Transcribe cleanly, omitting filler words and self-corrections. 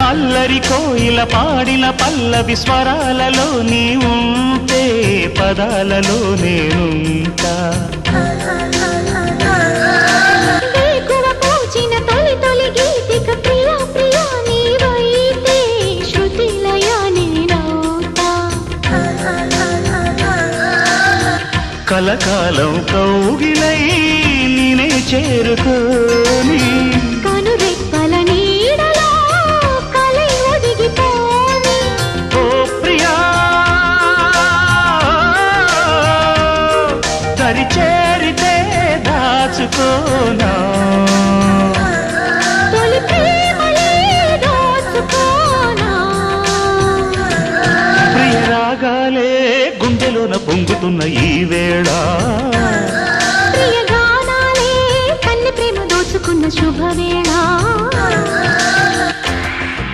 అల్లరి కోయిల పాడిన పల్లవి స్వరాలలో నీ ఉంటే పదాలలో నేనుంటా కలకాలం కౌగిలై నేనే చేరుకోని కనురెప్పల నీడలో కలై ఒదిగిపోని ఓ ప్రియా దరి చేరితే దాచుకోనా తొలి ప్రేమలే దోచుకోనా ప్రియ రాగాలే గుండెలోన పొంగుతున్న ఈ వేళ ప్రియ గానాలే కన్నె ప్రేమ దోచుకున్న శుభవేళ